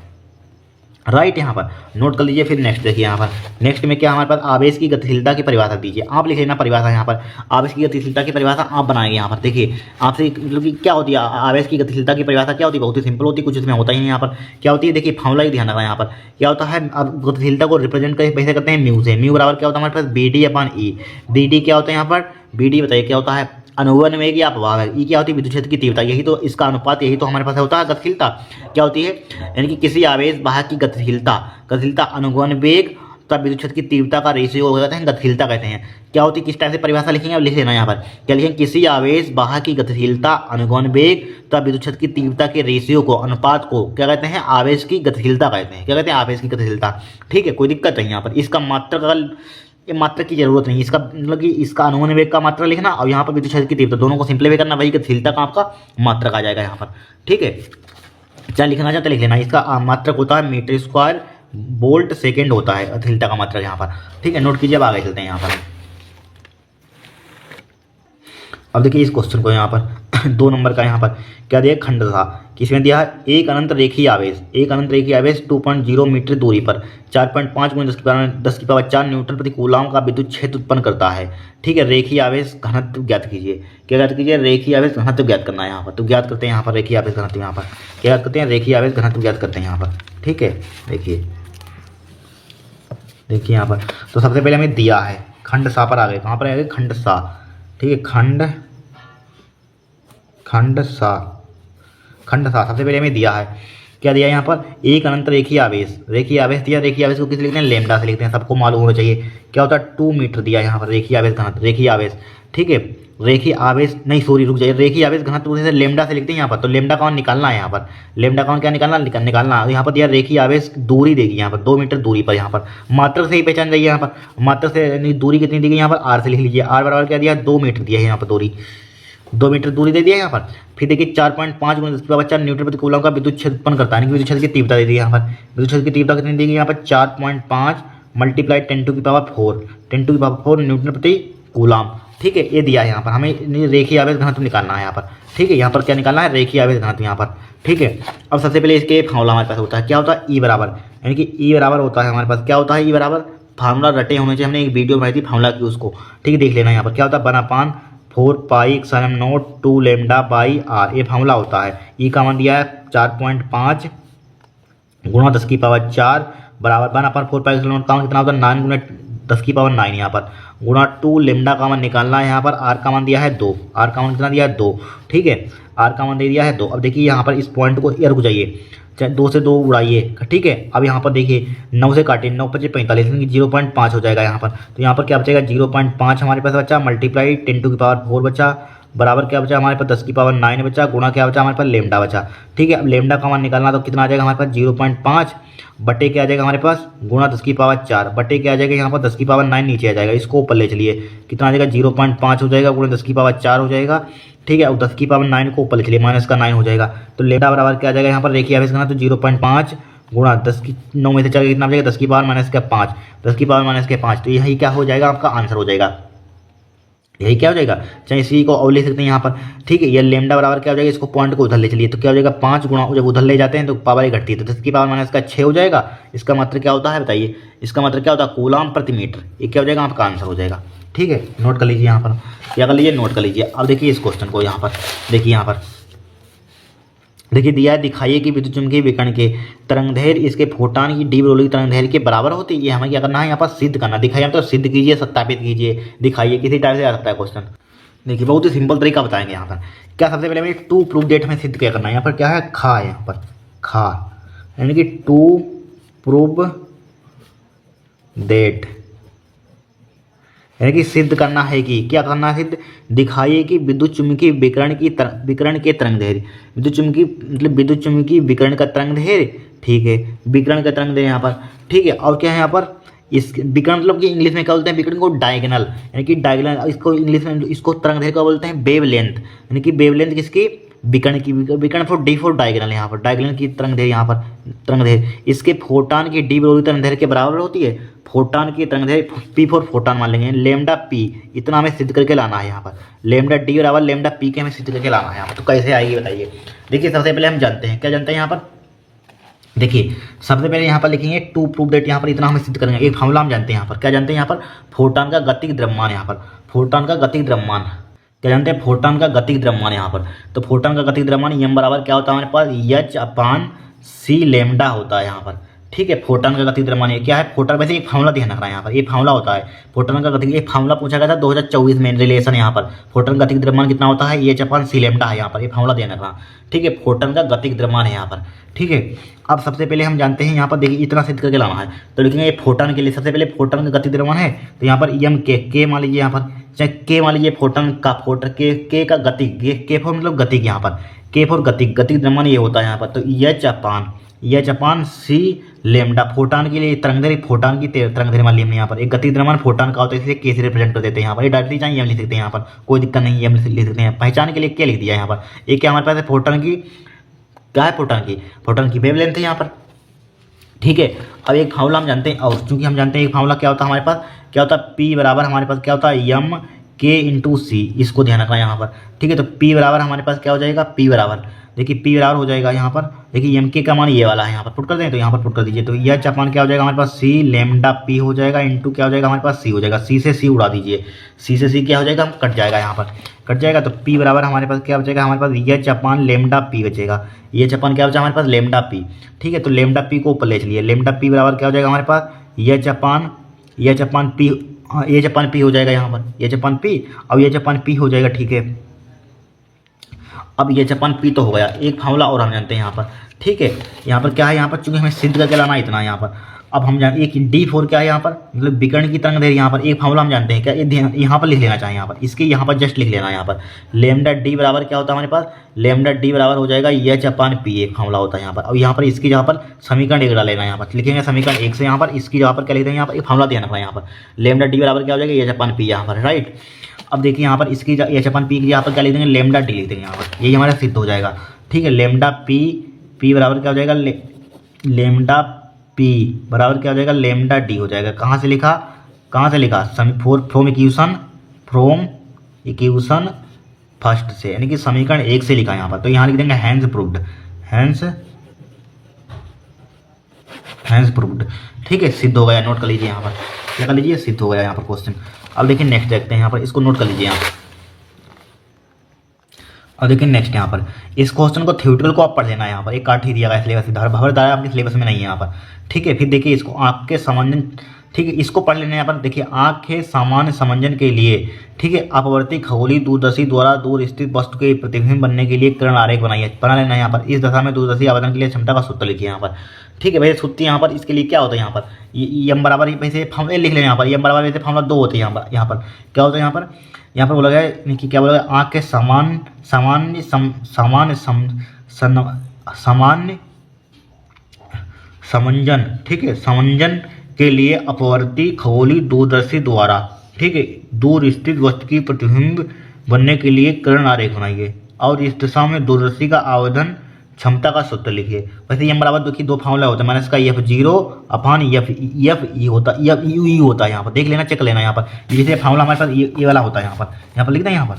राइट। यहाँ पर नोट कर लीजिए। फिर नेक्स्ट देखिए, यहाँ पर नेक्स्ट में क्या हमारे पास, आवेश की गतिशीलता की परिभाषा दीजिए, आप लिख लेना परिभाषा। यहाँ पर आवेश की गतिशीलता की परिभाषा आप बनाएंगे। यहाँ पर देखिए आपसे मतलब कि क्या होती है आवेश की गतिशीलता की परिभाषा, क्या होती है, बहुत ही सिंपल होती है, कुछ इसमें होता ही नहीं। यहाँ पर क्या होती है, देखिए फॉर्मूला ही ध्यान रखना। यहाँ पर क्या होता है, अब गतिशीलता को रिप्रेजेंट कैसे करते हैं, म्यू से। म्यू बराबर क्या होता है हमारे पास, BD/E। BD क्या होता है यहाँ पर, BD बताइए क्या होता है, अनुवन वेग या प्रवाह है। ई क्या होती है, विद्युत क्षेत्र की तीव्रता, यही तो इसका अनुपात, यही तो हमारे पास होता है गतिशीलता। क्या होती है, यानी कि किसी आवेश वाहक की गतिशीलता अनुगमन वेग तथा विद्युत क्षेत्र की तीव्रता का रेशियो हो जाता है, गतिशीलता कहते हैं। क्या होती है, किस टाइप से परिभाषा लिखेंगे, अब लिख लेना यहाँ पर क्या लिखेंगे, किसी आवेश वाहक की गतिशीलता अनुगमन वेग तथा विद्युत क्षेत्र की तीव्रता के रेशियो को, अनुपात को क्या कहते हैं, आवेश की गतिशीलता कहते हैं। क्या कहते हैं, आवेश की गतिशीलता, ठीक है, कोई दिक्कत नहीं यहाँ पर। इसका मात्रक, ये मात्रा की जरूरत नहीं, इसका मतलब कि इसका अनुगमन वेग का मात्रा लिखना और यहाँ पर विद्युत क्षेत्र की तीव्रता, दोनों को सिंप्लीफाई करना, वही गतिशीलता का आपका मात्रक आ जाएगा यहाँ पर, ठीक है। चाहे लिखना चाहते लिख लेना। इसका मात्रक होता है मीटर² वोल्ट सेकेंड होता है गतिशीलता का मात्रक यहाँ पर, ठीक है। नोट कीजिए, अब आगे चलते हैं यहाँ पर। अब देखिए इस क्वेश्चन को यहाँ पर 2 नंबर का यहाँ पर क्या दिया, खंड था, किसमें दिया है, एक अनंत रेखीय आवेश 2.0 मीटर दूरी पर 4.5 × 10⁻⁴ न्यूटन प्रति कूलॉम का विद्युत क्षेत्र उत्पन्न करता है, ठीक है। रेखीय आवेश घनत्व ज्ञात कीजिए। क्या ज्ञात कीजिए, रेखीय आवेश घनत्व ज्ञात करना है यहाँ पर। तो ज्ञात करते हैं यहाँ पर रेखीय आवेश घनत्व, यहाँ पर क्या ज्ञात करते हैं, रेखीय आवेश घनत्व ज्ञात करते हैं यहाँ पर, ठीक है। देखिए यहाँ पर तो सबसे पहले हमें दिया है खंड सा पर आ गए, कहाँ पर आ गए, खंड सा, ठीक है, खंड सा सबसे पहले हमें दिया है, क्या दिया है यहाँ पर, एक अनंत रेखीय आवेश दिया, रेखीय आवेश को किस लिखते हैं, लेमडा से लिखते हैं, सबको मालूम होना चाहिए। क्या होता है, 2 मीटर दिया है यहाँ पर रेखीय आवेश घनत्व, रेखीय आवेश, ठीक है, रेखीय आवेश नहीं सॉरी रुक जाइए, रेखीय आवेश घनत्व से लेमडा से लिखते हैं यहाँ पर, तो लेमडा कौन निकालना है यहाँ पर, लेमडा कौन क्या निकालना निकालना यहाँ पर दिया, रेखीय आवेश दूरी देगी यहाँ पर 2 मीटर दूरी पर, यहाँ पर मात्रक से ही पहचान जाइए, यहाँ पर मात्रक से दूरी कितनी दी गई यहाँ पर, आर से लिख लीजिए, आर बराबर क्या दिया, 2 मीटर दिया है यहाँ पर दूरी, 2 मीटर दूरी दे दिया यहाँ पर। फिर देखिए 4.5 × 10⁴ न्यूटन प्रति कूलम का विद्युत क्षेत्र उत्पन्न करता है, विद्युत क्षेत्र की तीव्रता दे दी यहाँ पर, विद्युत क्षेत्र की तीव्रता कितनी दी गई यहाँ पर, 4.5 × 10⁴ न्यूटन प्रति कूलम, ठीक है, ये दिया है यहाँ पर, हमें रेखीय आवेश घनत्व निकालना है यहाँ पर, ठीक है, यहाँ पर क्या निकालना है, रेखीय आवेश घनत्व यहाँ पर, ठीक है। अब सबसे पहले इसके फॉर्मूला हमारे पास होता है, क्या होता है, ई बराबर, यानी कि ई बराबर होता है हमारे पास, क्या होता है, ई बराबर, फार्मूला रटे होने चाहिए, हमने एक वीडियो बनाई थी फार्मूला की, उसको ठीक है देख लेना, यहाँ पर क्या होता है, 1/4π2 λ/r, ये फार्मूला होता है। ई का मान दिया है 4.5 × 10⁴ बराबर 1/4π का मान कितना होता है, 9 × 10⁹ यहाँ पर गुणा 2 लेमडा का मान निकालना है यहाँ पर, आर का मान दिया है 2, आर का मान कितना दिया है 2, ठीक है, आर का मान दे दिया है 2। अब देखिए यहाँ पर इस पॉइंट को रुक जाइए, 2 से 2 उड़ाइए, ठीक है। अब यहाँ पर देखिए 9 से काटिए, 9 × 5 = 45, 0.5 हो जाएगा यहाँ पर, तो यहाँ पर क्या बचेगा, 0.5 हमारे पास बचा, मल्टीप्लाई 10⁴ बचा, बराबर क्या बचा हमारे पास, 10⁹ बचा, गुणा क्या बचा हमारे पास, लेमडा बचा, ठीक है। अब लेमडा का मान निकालना तो कितना आ जाएगा हमारे पास, 0.5 बटे क्या आ जाएगा हमारे पास, गुणा 10⁴ बटे क्या आ जाएगा यहाँ पर, 10⁹ नीचे आ जाएगा, इसको ऊपर ले चलिए, कितना आ जाएगा, 0.5 हो जाएगा, गुणा 10⁴ हो जाएगा, ठीक है। अब 10⁹ को ऊपर ले चलिए, -9 हो जाएगा, तो लेमडा बराबर क्या आ जाएगा यहाँ पर, रेखीय आवेश घनत्व तो 0.5 गुणा 9 में से चलेगा कितना आ जाएगा, 10⁻⁻5, 10⁻⁻5, तो यही क्या हो जाएगा, आपका आंसर हो जाएगा, यही क्या हो जाएगा, चाहे इसी को और ले सकते हैं यहाँ पर, ठीक है। ये लेमडा बराबर क्या हो जाएगा, इसको पॉइंट को उधर ले चलिए, तो क्या हो जाएगा, 5 गुणा, जब उधर ले जाते हैं तो पावर ही घटती है, तो 10⁻⁻6 हो जाएगा, इसका मतलब क्या होता है बताइए, इसका मतलब क्या होता है, कूलम प्रति मीटर, ये क्या हो जाएगा, आपका आंसर हो जाएगा, ठीक है। नोट कर लीजिए यहाँ पर, क्या कर लीजिए, नोट कर लीजिए। अब देखिए इस क्वेश्चन को यहाँ पर देखिए, यहाँ पर देखिए दिया है, दिखाइए कि विद्युत चुम्बकीय विकिरण के तरंगदैर्घ्य इसके फोटान की डी ब्रोली तरंगदैर्घ्य के बराबर होती है। ये हमें क्या करना है, यहाँ पर सिद्ध करना, दिखाइए हम तो सिद्ध कीजिए, सत्यापित कीजिए, दिखाइए, किसी टाइप से आ सकता है क्वेश्चन। देखिए बहुत ही सिंपल तरीका बताएंगे यहाँ पर, क्या सबसे पहले हमें टू प्रूफ डेट में सिद्ध क्या करना है, यहाँ पर क्या है, खा है, यहाँ पर खा, यानी कि टू प्रूफ डेट, यानी कि सिद्ध करना है कि क्या करना है, सिद्ध, दिखाइए कि विद्युत चुम्बकीय विकिरण के तरंगदैर्घ्य, विद्युत चुम्बकीय मतलब विद्युत चुम्बकीय विकिरण का तरंगदैर्घ्य, ठीक है, विकिरण का तरंगदैर्घ्य यहाँ पर, ठीक है। और क्या है यहाँ पर, इस विकिरण मतलब कि इंग्लिश में क्या बोलते हैं, विकिरण को डायगोनल, यानी कि डायगोनल, इसको इंग्लिश में इसको तरंगदैर्घ्य का बोलते हैं वेव लेंथ, यानी कि वेव लेंथ किसकी, विकिरण की, विकिरण फॉर डी फॉर डायगोनल, यहाँ पर डायगोनल की तरंगदैर्घ्य, यहाँ पर तरंगदैर्घ्य इसके फोटान की डी ब्रोली तरंगदैर्घ्य के बराबर होती है, फोटान की तरंगदैर्घ्य पी फॉर फोटान मान लेंगे, लेमडा पी, इतना हमें सिद्ध करके लाना है यहाँ पर, लेमडा डी बराबर लेमडा पी के हमें सिद्ध करके लाना है यहाँ पर। तो कैसे आएगी बताइए, देखिए सबसे पहले हम जानते हैं, क्या जानते हैं यहाँ पर, देखिए सबसे पहले यहाँ पर लिखेंगे टू प्रूफ दैट, यहाँ पर इतना हमें सिद्ध करेंगे, एक फार्मूला हम जानते हैं यहाँ पर, क्या जानते हैं यहाँ पर, फोटान का गतिज द्रव्यमान, यहाँ पर फोटान का गतिज द्रव्यमान, क्या जानते हैं, फोटान का गतिज द्रव्यमान यहाँ पर, तो फोटान का गतिज द्रव्यमान एम बराबर क्या होता है हमारे पास, h/c लेमडा होता है यहाँ पर, ठीक है। फोटान का गतिज द्रव्यमान क्या है, फोटान, वैसे एक फार्मूला ध्यान रखना है यहाँ पर, ये फार्मूला होता है फोटान का गतिज, एक फार्मूला पूछा गया था 2024 में रिलेशन, यहाँ पर फोटान का गतिज द्रव्यमान कितना होता है, h/c लेमडा है यहाँ पर, ये फार्मूला ध्यान रखना, ठीक है। फोटान का गतिज द्रव्यमान है यहाँ पर, ठीक है। अब सबसे पहले हम जानते हैं यहाँ पर, देखिए इतना सिद्ध करके लाना है, तो लिखेंगे ये फोटान के लिए, सबसे पहले फोटान का गतिज द्रव्यमान है, तो यहाँ पर एम के मान लीजिए, यहाँ पर चाहे के मान लीजिए, फोटान का के का गति, के फॉर मतलब गति, यहाँ पर के फॉर गति, गतिज द्रव्यमान ये होता है यहाँ पर, तो h/c लेमडा, फोटान के लिए तरंगदैर्घ्य, फोटान की तरंगदैर्घ्य मान लिया यहाँ पर, एक गतिज द्रव्यमान फोटान का होता है, इसे के से रिप्रेजेंट कर देते हैं यहाँ पर, ये डायरेक्टली चाहिए एम लिख सकते हैं यहाँ पर, कोई दिक्कत नहीं, एम लिख सकते हैं, पहचान के लिए क्या लिख दिया यहाँ पर, एक क्या हमारे पास है, फोटान की, क्या है, फोटान की वेवलेंथ है यहाँ पर, ठीक है। अब एक फार्मूला हम जानते हैं, और चूंकि हम जानते हैं एक फार्मूला क्या होता है हमारे पास, क्या होता है, P बराबर हमारे पास क्या होता है, एम के इंटू सी, इसको ध्यान रखना यहाँ पर, ठीक है। तो P बराबर हमारे पास क्या हो जाएगा, P बराबर, देखिए P बराबर हो जाएगा यहाँ पर, देखिए एम के का मान ये वाला है, यहाँ पर पुट कर दें, तो यहाँ पर पुट कर दीजिए, तो यह चापान क्या हो जाएगा हमारे पास, सी लेमडा पी हो जाएगा, इंटू क्या हो जाएगा हमारे पास, सी हो जाएगा, सी से सी उड़ा दीजिए, सी से सी क्या हो जाएगा, कट जाएगा, यहाँ पर कट जाएगा, तो P बराबर हमारे पास क्या बचेगा, हमारे पास यह चापान लेमडा पी बचेगा, ये चापान क्या बचा हमारे पास, लेमडा पी, ठीक है। तो लेमडा पी को ऊपर ले चलिए, लेमडा पी बराबर क्या हो जाएगा हमारे पास, यह चापान पी हाँ एच अपन पी हो जाएगा यहाँ पर, एच अपन पी। अब एच अपन पी हो जाएगा, ठीक है। अब एच अपन पी तो हो गया, एक फार्मूला और हम जानते हैं यहाँ पर, ठीक है। यहाँ पर क्या है, यहाँ पर चूंकि हमें सिद्ध करके लाना है इतना यहाँ पर। अब हम जान एक D4 क्या है यहाँ पर, मतलब विकर्ण की तरंग दैर्घ्य। यहाँ पर एक फार्मूला हम जानते हैं क्या, ये यहाँ पर लिख लेना चाहिए, यहाँ पर इसके यहाँ पर जस्ट लिख लेना। यहाँ पर लेमडा डी बराबर क्या होता है हमारे पास, लेमडा डी बराबर हो जाएगा एच अपन पी, एक फार्मूला होता है यहाँ पर। अब यहाँ पर इसकी जगह पर समीकरण एक डाल लेना, यहाँ पर लिखेंगे समीकरण एक से, यहाँ पर इसकी जगह पर क्या लिख देंगे, यहाँ पर एक फार्मूला देना पड़ा यहाँ पर लेमडा डी बराबर क्या हो जाएगा एच अपन पी यहाँ पर, राइट। अब देखिए यहाँ पर इसकी एच अपन पी की यहाँ पर क्या लिख देंगे, लेमडा डी लिख देंगे यहाँ पर, यही हमारा सिद्ध हो जाएगा, ठीक है। लेमडा पी बराबर क्या हो जाएगा, लेमडा पी बराबर क्या हो जाएगा, लेमडा डी हो जाएगा। कहाँ से लिखा, फ्रॉम इक्वेशन फर्स्ट से, यानी कि समीकरण एक से लिखा यहाँ पर। तो यहाँ लिख देंगे हैंस प्रूव्ड, ठीक है, सिद्ध हो गया। नोट कर लीजिए यहाँ पर, क्या कर लीजिए, सिद्ध हो गया यहाँ पर क्वेश्चन। अब देखिए नेक्स्ट देखते हैं यहाँ पर, इसको नोट कर लीजिए यहाँ पर। अब देखिए नेक्स्ट यहाँ पर, इस क्वेश्चन को थ्योरेटिकल को आप पढ़ लेना है यहाँ पर, एक काट ही दिया गया सिलेबस में, भवरधारा आपके सिलेबस में नहीं है यहाँ पर, ठीक है। फिर देखिए इसको आँख के समंजन, ठीक है, इसको पढ़ लेना है यहाँ पर। देखिए आँख के सामान्य समंजन के लिए, ठीक है, अपवर्ती खगोलीय दूरदर्शी द्वारा दूर स्थित वस्तु के प्रतिबिंब बनने के लिए किरण आरेख बना लेना है यहाँ पर। इस दशा में दूरदर्शी आवेदन के लिए क्षमता का सूत्र लिखिए यहाँ पर, ठीक है। वैसे सूत्र यहाँ पर इसके लिए क्या होता है, यहाँ पर एम बराबर वैसे फॉर्मूला लिख लेना यहाँ पर, एम बराबर वैसे फॉर्मूला 2 होते हैं यहाँ पर क्या होता है, यहाँ पर बोला गया कि क्या बोला गया, आँख के सामान्य समंजन, ठीक है, समंजन के लिए अपवर्ती खगोलीय दूरदर्शी द्वारा, ठीक है, दूर स्थित वस्तु की प्रतिबिंब बनने के लिए किरण आरेख बनाइए और इस दिशा में दूरदर्शी का आवेदन क्षमता का सूत्र लिखिए। वैसे एम बराबर देखिए 2 फार्मूला होता है, माइनस का F0 अपान एफ ई होता है, यू होता है यहाँ पर, देख लेना, चेक लेना यहाँ पर। जैसे फार्मूला हमारे पास ये वाला होता है यहाँ पर लिख दें। यहाँ पर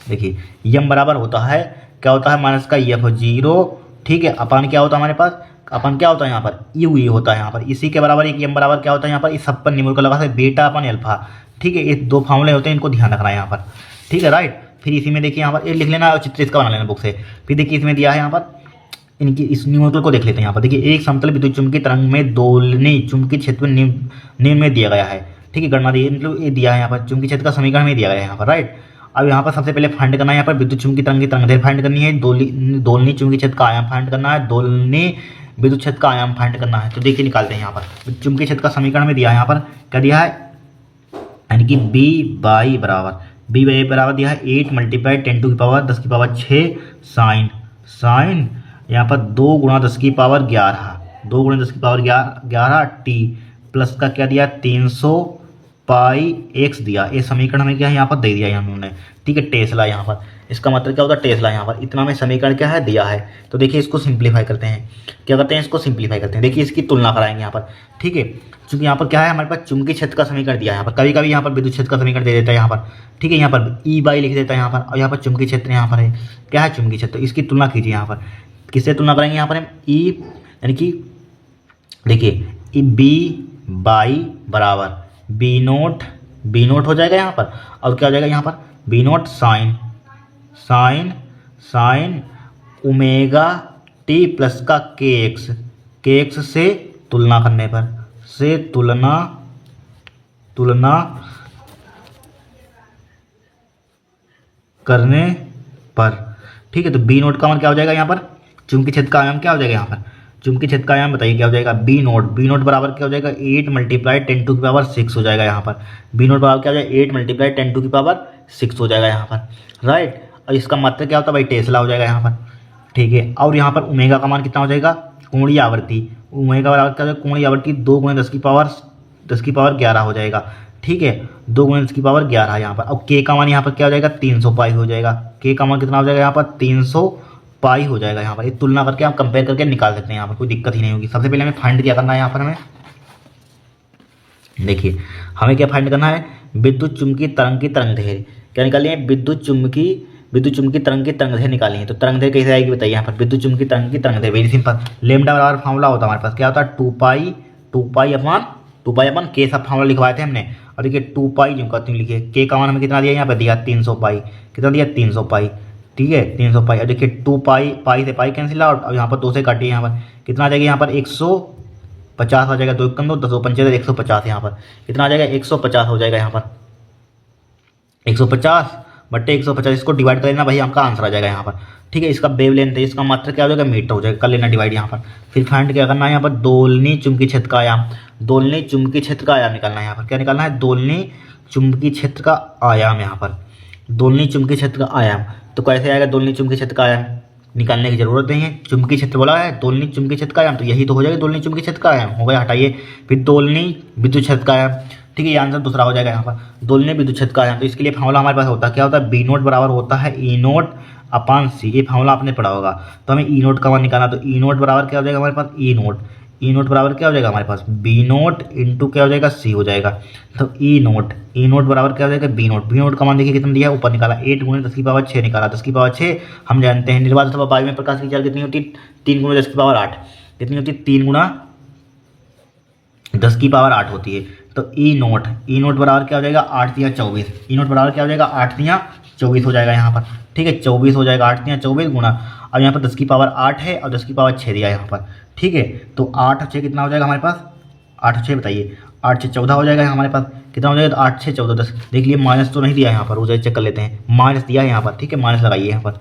देखिए एम बराबर होता है क्या होता है, माइनस का F0, ठीक है, अपान क्या होता है हमारे पास, अपन क्या होता है यहाँ पर यू होता है यहाँ पर। इसी के बराबर एक एम बराबर क्या होता है यहाँ पर, इस सब पर निम्न को लगा है बीटा अपन अल्फा, ठीक है। ये 2 फार्मूले होते हैं, इनको ध्यान रखना है यहाँ पर, ठीक है, राइट। फिर इसी में देखिए यहाँ पर ये लिख लेना और चित्र इसका बना लेना बुक से। फिर देखिए इसमें दिया है यहाँ पर, इनकी इस न्यूमेरिकल को देख लेते हैं यहाँ पर। देखिए एक समतल विद्युत चुम्बकीय तरंग में दोलनी चुंबकीय क्षेत्र निम्न में दिया गया है, ठीक है, गणना दी, मतलब ये दिया है यहाँ पर, चुंबकीय क्षेत्र का समीकरण में दिया गया है यहाँ पर, राइट। अब यहाँ पर सबसे पहले फाइंड करना है, यहाँ पर विद्युत चुम्बकीय तरंग की तरंगदैर्घ्य फाइंड करनी है, दोलनी चुंबकीय क्षेत्र का आयाम फाइंड करना है, दोलनी विद्युत क्षेत्र का आयाम फाइंड करना है। तो देखिए निकालते हैं यहाँ पर, चुंबकीय क्षेत्र का समीकरण में दिया है यहाँ पर, क्या दिया है, यानी कि बी बाई बराबर दिया है 8 × 10⁻⁶ साइन यहाँ पर 2 × 10⁻11 टी प्लस का क्या दिया 300 पाई एक्स दिया। ये समीकरण हमें क्या है यहाँ पर दे दिया है हमने, ठीक है, टेस्ला यहाँ पर। इसका मतलब क्या होता है, टेस्ला यहाँ पर, इतना में समीकरण क्या है दिया है। तो देखिए इसको सिंप्लीफाई करते हैं, क्या करते हैं, इसको सिंप्लीफाई करते हैं। देखिए इसकी तुलना कराएंगे यहाँ पर, ठीक है, क्योंकि यहाँ पर क्या है हमारे पास चुंबकीय क्षेत्र का समीकरण दिया है यहाँ पर, कभी कभी यहाँ पर विद्युत क्षेत्र का समीकरण दे देता है यहाँ पर, ठीक है, यहाँ पर ई बाई लिख देता है यहाँ पर, और यहाँ पर चुंबकीय क्षेत्र यहाँ पर है, क्या है चुंबकीय क्षेत्र, इसकी तुलना कीजिए यहाँ पर। किससे तुलना करेंगे यहाँ पर हम, ई यानी कि देखिए बी बाई बराबर बी नोट हो जाएगा यहाँ पर, और क्या हो जाएगा यहाँ पर B naught sine omega T plus का के एक्स से तुलना करने पर, से तुलना करने पर, ठीक है। तो बी नोट का मान क्या हो जाएगा यहाँ पर, चुंबकीय क्षेत्र का आयाम क्या हो जाएगा यहाँ पर, चुंबकीय क्षेत्र का आयाम बताइए क्या हो जाएगा, बी नोट बराबर क्या हो जाएगा 8 × 10⁻6 हो जाएगा यहाँ पर। बी नोट बराबर क्या हो जाएगा 8 × 10⁻6 हो जाएगा यहाँ पर, राइट। और इसका मात्रक क्या होता है भाई, टेस्ला हो जाएगा यहाँ पर, ठीक है। और यहाँ पर ओमेगा का मान कितना हो जाएगा, कोणीय आवृत्ति, ओमेगा बराबर क्या हो जाएगा, कोणीय आवृत्ति 2 × 10⁻11 हो जाएगा, ठीक है, 2 × 10⁻11 यहाँ पर। अब के का मान यहाँ पर क्या हो जाएगा 300 पाई हो जाएगा, के का मान कितना हो जाएगा यहाँ पर 300 पाई हो जाएगा यहाँ पर। ये तुलना करके आप कंपेयर करके निकाल सकते हैं, यहाँ पर कोई दिक्कत ही नहीं होगी। सबसे पहले हमें फाइंड क्या करना है यहाँ पर, हमें देखिए हमें क्या फाइंड करना है, विद्युत चुम्बकीय तरंग की तरंगदैर्घ्य क्या निकालनी है, विद्युत चुम्बकीय तरंग की तरंगदैर्घ्य निकालनी है। तो तरंगदैर्घ्य कैसे आएगी बताइए यहाँ पर, विद्युत चुम्बकीय तरंग की तरंगदैर्घ्य वेरी सिंपल, लेमडा बराबर फार्मूला होता है हमारे पास, क्या होता है 2 पाई अपन के सब फार्मूला लिखवाए थे हमने। और देखिए 2 पाई जो कहते हैं लिखिए, के का मान हमें कितना दिया यहाँ पर दिया 300 पाई, कितना दिया 300 पाई, ठीक है, 300 पाई। अब देखिए 2 पाई से पाई कैंसिल आउट, अब यहाँ पर 2 से काटिए, यहाँ पर कितना आ जाएगा यहाँ पर 150 50 हो जाएगा, 2 एकम 2, 10 पंचे 150 यहाँ पर कितना आ जाएगा 150 हो जाएगा यहाँ पर 150 बट्टे 150 इसको डिवाइड कर लेना भाई, आपका आंसर आ जाएगा यहाँ पर। ठीक है, इसका वेवलेंथ है, इसका मात्रा क्या हो जाएगा मीटर हो जाएगा, कर लेना डिवाइड यहाँ पर। फिर फाइंड क्या करना है यहाँ पर दोलनी चुंबकीय क्षेत्र का आयाम, दोलनी चुंबकीय क्षेत्र का आयाम निकालना है यहाँ पर। क्या निकालना है दोलनी चुंबकीय क्षेत्र का आयाम यहाँ पर, दोलनी चुंबकीय क्षेत्र का आयाम। तो कैसे आएगा दोलनी चुंबकीय क्षेत्र का आयाम, निकालने की जरूरत नहीं है, चुंबकीय क्षेत्र बोला है दोलनी चुंबकीय क्षेत्र का आयाम, तो यही तो हो जाएगा दोलनी चुंबकीय क्षेत्र का आयाम हो गया, हटाइए। फिर दोलनी विद्युत क्षेत्र का आयाम, ठीक है ये आंसर दूसरा हो जाएगा यहाँ पर दोलनी विद्युत क्षेत्र का आयाम। तो इसके लिए फार्मूला हमारे पास होता है, क्या होता है बी नोट बराबर होता है ई नोट अपान सी, ये फार्मूला आपने पढ़ा होगा। तो हमें ई नोट का मान निकालना, तो ई नोट बराबर क्या हो जाएगा हमारे पास ई नोट, ई नोट बराबर क्या हो जाएगा हमारे पास बी नोट इंटू क्या हो जाएगा सी हो जाएगा। तो ई नोट बराबर क्या हो जाएगा बी नोट का मान देखिए कितना दिया है ऊपर निकाला 8 गुणे 10 की पावर 6 निकाला, 10 की पावर 6 हम जानते हैं निर्वात अथवा वायु में प्रकाश की चाल कितनी होती है 3 गुणे 10 की पावर 8, कितनी होती है 3 गुणा 10 की पावर 8 होती है। तो ई नोट बराबर क्या हो जाएगा 8 तिया 24, ई नोट बराबर क्या हो जाएगा 8 तिया 24 हो जाएगा यहाँ पर। ठीक है 24 हो जाएगा 8 तिया 24 गुणा, अब यहाँ पर 10 की पावर 8 है और 10 की पावर 6 दिया यहाँ पर। ठीक है तो 8 6 कितना हो जाएगा हमारे पास 8 6 बताइए 8 6 14 हो जाएगा हमारे पास, कितना हो जाएगा 8 6 14 10, देख लिए माइनस तो नहीं दिया यहाँ पर, वो चेक कर लेते हैं, माइनस दिया है यहाँ पर। ठीक है माइनस लगाइए यहाँ पर,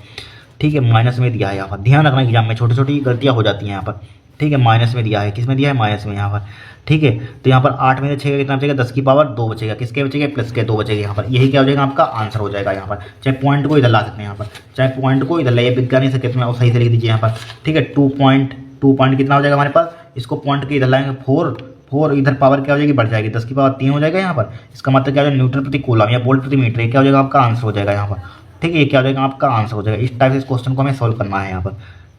ठीक है माइनस में दिया है यहाँ पर, ध्यान रखना एग्जाम में छोटी छोटी गलतियाँ हो जाती हैं यहाँ पर। ठीक है माइनस में दिया है, किस में दिया है माइनस में यहाँ पर। ठीक है तो यहाँ पर 8 में से 6 का कितना बचेगा 10 की पावर 2 बचेगा, किसके बचेगा प्लस के 2 बचेगा यहाँ पर, यही क्या हो जाएगा आपका आंसर हो जाएगा यहाँ पर। चाहे पॉइंट को इधर ला सकते हैं यहाँ पर, चाहे पॉइंट को इधर लाइए, विज्ञान से कितना और सही से लिख दीजिए यहाँ पर। ठीक है 2 पॉइंट कितना हो जाएगा हमारे पास, इसको पॉइंट के इधर लाएंगे 4 इधर पावर क्या हो जाएगी बढ़ जाएगी 10 की पावर 3 हो जाएगा यहाँ पर। इसका मतलब क्या हो जाएगा न्यूटन प्रति कूलम या वोल्ट प्रति मीटर, क्या हो जाएगा आपका आंसर हो जाएगा यहाँ पर। ठीक है ये क्या हो जाएगा आपका आंसर हो जाएगा। इस टाइप से इस क्वेश्चन को हमें सॉल्व करना है यहाँ पर।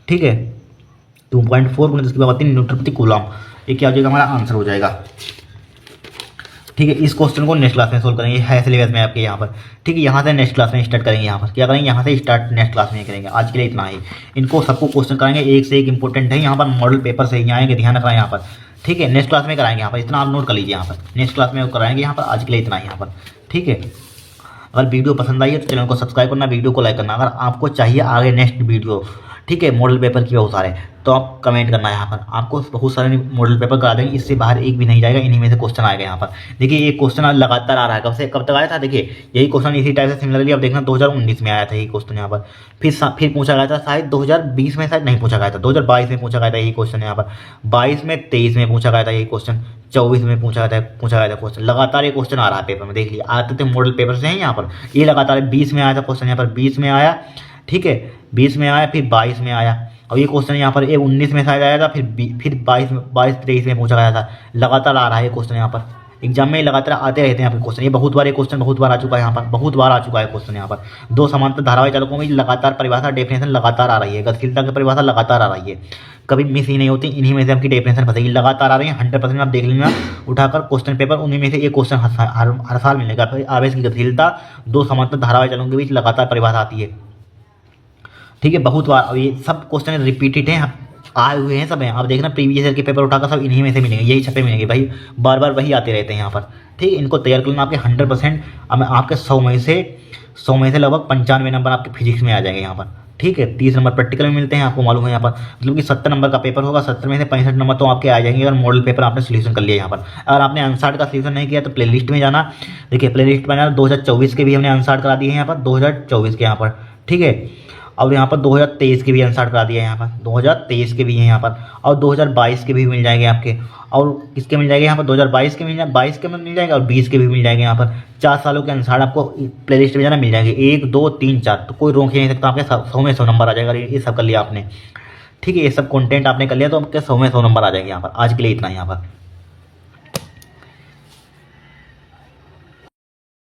ठीक है 2.4 गुणे 10 की पावर 3 न्यूटन प्रति कूलम, ये क्या हो जाएगा हमारा आंसर हो जाएगा। ठीक है इस क्वेश्चन को नेक्स्ट क्लास में सोल्व करेंगे, है सिलेबस में आपके यहाँ पर। ठीक है यहाँ से नेक्स्ट क्लास में स्टार्ट करेंगे, यहाँ पर क्या करेंगे यहाँ से स्टार्ट नेक्स्ट क्लास में करेंगे। आज के लिए इतना ही, इनको सबको क्वेश्चन कराएंगे एक से एक इंपॉर्टेंट है यहाँ पर, मॉडल पेपर से ही आएंगे, ध्यान रखना यहाँ पर। ठीक है नेक्स्ट क्लास में कराएंगे यहाँ पर, इतना आप नोट कर लीजिए यहाँ पर, नेक्स्ट क्लास में कराएंगे यहाँ पर। आज के लिए इतना ही यहाँ पर। ठीक है अगर वीडियो पसंद आई है तो चैनल को सब्सक्राइब करना, वीडियो को लाइक करना। अगर आपको चाहिए आगे नेक्स्ट वीडियो ठीक है मॉडल पेपर की बहुत सारे, तो आप कमेंट करना है यहाँ पर, आपको बहुत सारे मॉडल पेपर करा देंगे, इससे बाहर एक भी नहीं जाएगा, इन्हीं में से क्वेश्चन आएगा यहाँ पर। देखिए ये क्वेश्चन लगातार आ रहा है, कब तक आया था देखिए, यही क्वेश्चन इसी टाइप से सिमिलरली अब देखना 2019 में आया था यही क्वेश्चन यहाँ पर, फिर पूछा गया था शायद 2020 में, शायद नहीं पूछा गया था 2022 में पूछा गया था यही क्वेश्चन यहाँ पर, 22 में 23 में पूछा गया था यही क्वेश्चन, 24 में पूछा गया था क्वेश्चन। लगातार ये क्वेश्चन आ रहा है पेपर में, देख लिया आते थे मॉडल पेपर से हैं यहाँ पर, ये लगातार 20 में आया था क्वेश्चन यहाँ पर, 20 में आया। ठीक है 20 में आया, फिर 22 में आया, और ये क्वेश्चन यहाँ पर 19 में शायद आया था, फिर 22-23 में पूछा गया था। लगातार आ रहा है ये क्वेश्चन यहाँ पर, एग्जाम में लगातार आते रहते हैं यहाँ पर क्वेश्चन, ये बहुत बार ये क्वेश्चन बहुत बार आ चुका है यहाँ पर, बहुत बार आ चुका है क्वेश्चन यहाँ पर। दो समांतर धारावाही चालकों में लगातार परिभाषा डेफिनेशन लगातार आ रही है, गतिशीलता की परिभाषा लगातार आ रही है, कभी मिस ही नहीं होती, इन्हीं में से आपकी डेफिनेशन फंसेगी, लगातार आ रही है 100%। आप देख लेना उठाकर क्वेश्चन पेपर, उन्हीं में से एक क्वेश्चन हर साल मिलेगा। फिर आवेश की गतिशीलता, दो समांतर धारावाही चालकों के बीच लगातार परिभाषा आती है। ठीक है बहुत बार ये सब क्वेश्चन रिपीटेड हैं, आए हुए हैं सब हैं, आप देखना प्रीवियस ईयर के पेपर उठाकर सब इन्हीं में से मिलेंगे, यही छपे मिलेंगे भाई, बार बार वही आते रहते हैं यहाँ पर। ठीक है इनको तैयार कर लेना, आपके 100% आपके 100 में से लगभग 95 नंबर आपके फिजिक्स में आ जाएंगे यहाँ पर। ठीक है 30 नंबर प्रैक्टिकल में मिलते हैं, आपको मालूम है यहाँ पर, मतलब कि 70 नंबर का पेपर होगा, 70 में से 65 नंबर तो आपके आ जाएंगे अगर मॉडल पेपर आपने सोल्यूशन कर लिया यहाँ पर। अगर आपने अनसार्ट का सोल्यूशन नहीं किया तो प्लेलिस्ट में जाना, देखिए प्लेलिस्ट में जाना, 2024 के भी हमने अनसार्ट करा दिए हैं यहाँ पर, 2024 के यहाँ पर। ठीक है और यहाँ पर 2023 के भी अनसार्ट करा दिया है यहाँ पर, 2023 के भी हैं यहाँ पर, और 2022 के भी मिल जाएंगे आपके, और किसके मिल जाएंगे यहाँ पर 2022 के मिल जाएंगे, 22 के मिल जाएंगे और 20 के भी मिल जाएंगे यहाँ पर। 4 सालों के अनुसार आपको प्लेलिस्ट में जाना मिल जाएंगे, 1 2 3 4, तो कोई रोक ही नहीं सकता, आपके 100 में 100 नंबर आ जाएगा। ये सब कर लिया आपने, ठीक है ये सब कंटेंट आपने कर लिया तो आपके 100 में 100 नंबर आ जाएंगे यहाँ पर। आज के लिए इतना ही यहाँ पर।